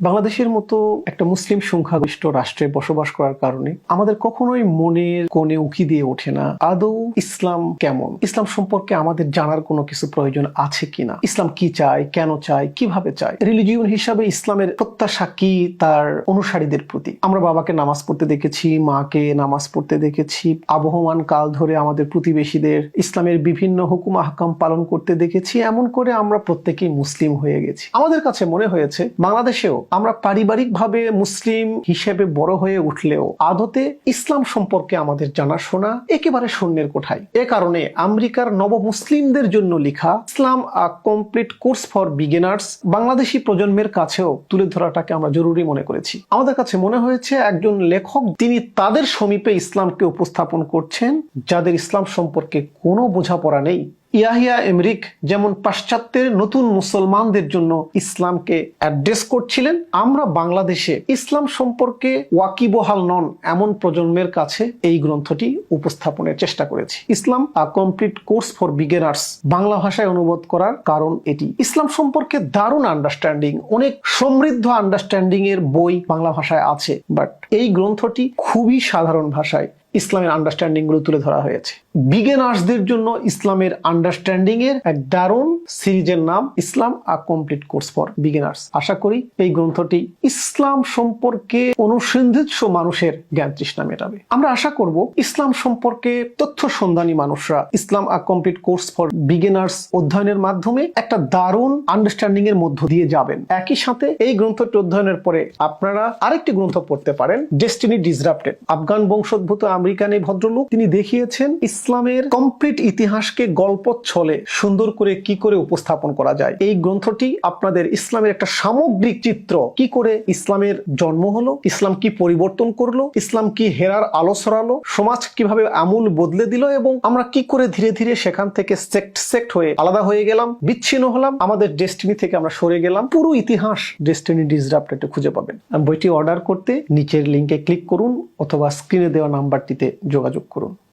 বাংলাদেশের মতো একটা মুসলিম সংখ্যাগরিষ্ঠ রাষ্ট্রে বসবাস করার কারণে আমাদের কখনোই মনের কোণে উকি দিয়ে ওঠে না আদৌ ইসলাম কেমন, ইসলাম সম্পর্কে আমাদের জানার কোনো কিছু প্রয়োজন আছে কিনা, ইসলাম কি চায়, কেন চায়, কিভাবে চায়। রিলিজিয়ন হিসাবে ইসলামের প্রত্যাশা কি তার অনুসারীদের প্রতি। আমরা বাবাকে নামাজ পড়তে দেখেছি, মাকে নামাজ পড়তে দেখেছি, আবহমান কাল ধরে আমাদের প্রতিবেশীদের ইসলামের বিভিন্ন হুকুম আহকাম পালন করতে দেখেছি। এমন করে আমরা প্রত্যেকেই মুসলিম হয়ে গেছি। আমাদের কাছে মনে হয়েছে বাংলাদেশেও আমরা পারিবারিকভাবে মুসলিম হিসেবে বড় হয়ে উঠলেও আদতে ইসলাম সম্পর্কে আমাদের জানাশোনা একেবারে শূন্যের কোঠায়। এ কারণে আমেরিকার নব মুসলিমদের জন্য লেখা Islam a complete course for beginners Bangladeshi প্রজন্মের কাছেও তুলে ধরাটাকে আমরা জরুরি মনে করেছি। আমাদের কাছে মনে হয়েছে একজন লেখক তিনি তাদের সমীপে ইসলামকে উপস্থাপন করছেন যাদের ইসলাম সম্পর্কে কোনো বোঝাপড়া নেই। ইয়াহিয়া এমরিক যেমন পাশ্চাত্যের নতুন মুসলমানদের জন্য ইসলামকে অ্যাড্রেস করছিলেন, আমরা বাংলাদেশে ইসলাম সম্পর্কে ওয়াকিবহাল নন এমন প্রজন্মের কাছে এই গ্রন্থটি উপস্থাপনের চেষ্টা করেছি। Islam a complete course for beginners Bangla ভাষায় অনুবাদ করার কারণ এটি। ইসলাম সম্পর্কে দারুণ আন্ডারস্ট্যান্ডিং, অনেক সমৃদ্ধ আন্ডারস্ট্যান্ডিং এর বই বাংলা ভাষায় আছে, বাট এই গ্রন্থটি খুবই সাধারণ ভাষায় ইসলামের আন্ডারস্ট্যান্ডিং গুলো তুলে ধরা হয়েছে। বিগিনার্সদের জন্য ইসলামের আন্ডারস্ট্যান্ডিং এর এক দারুণ সিরিজের নাম Islam a complete course for beginners. আশা করি এই গ্রন্থটি ইসলাম সম্পর্কে অনুসন্ধিৎস মানুষের জ্ঞান তৃষ্ণা মেটাবে। আমরা আশা করব ইসলাম সম্পর্কে তথ্য সন্ধানী মানুষরা Islam a complete course for beginners অধ্যয়নের মাধ্যমে একটা দারুণ আন্ডারস্ট্যান্ডিং এর মধ্য দিয়ে যাবেন। একই সাথে এই গ্রন্থটি অধ্যয়নের পরে আপনারা আরেকটি গ্রন্থ পড়তে পারেন, ডেস্টিনি ডিসরাপ্টেড। আফগান বংশোদ্ভূত আমেরিকান এই ভদ্রলোক তিনি দেখিয়েছেন ইসলামের কমপ্লিট ইতিহাসকে গল্প ছলে সুন্দর করে কি করে উপস্থাপন করা যায়। এই গ্রন্থটি আপনাদের ইসলামের একটা সামগ্রিক চিত্র, কি করে ইসলামের জন্ম হলো, ইসলাম কি পরিবর্তন করলো, ইসলাম কি হেরার আলো ছড়ালো, সমাজ কিভাবে আমূল বদলে দিল এবং আমরা কি করে ধীরে ধীরে সেখান থেকে সেক্ট হয়ে আলাদা হয়ে গেলাম, বিচ্ছিন্ন হলাম, আমাদের ডেস্টিনি থেকে আমরা সরে গেলাম। পুরো ইতিহাস ডেস্টিনি ডিসরাপ্টেডে খুঁজে পাবেন। বইটি অর্ডার করতে নিচের লিংকে ক্লিক করুন অথবা স্ক্রিনে দেওয়া নাম্বারটিতে যোগাযোগ করুন।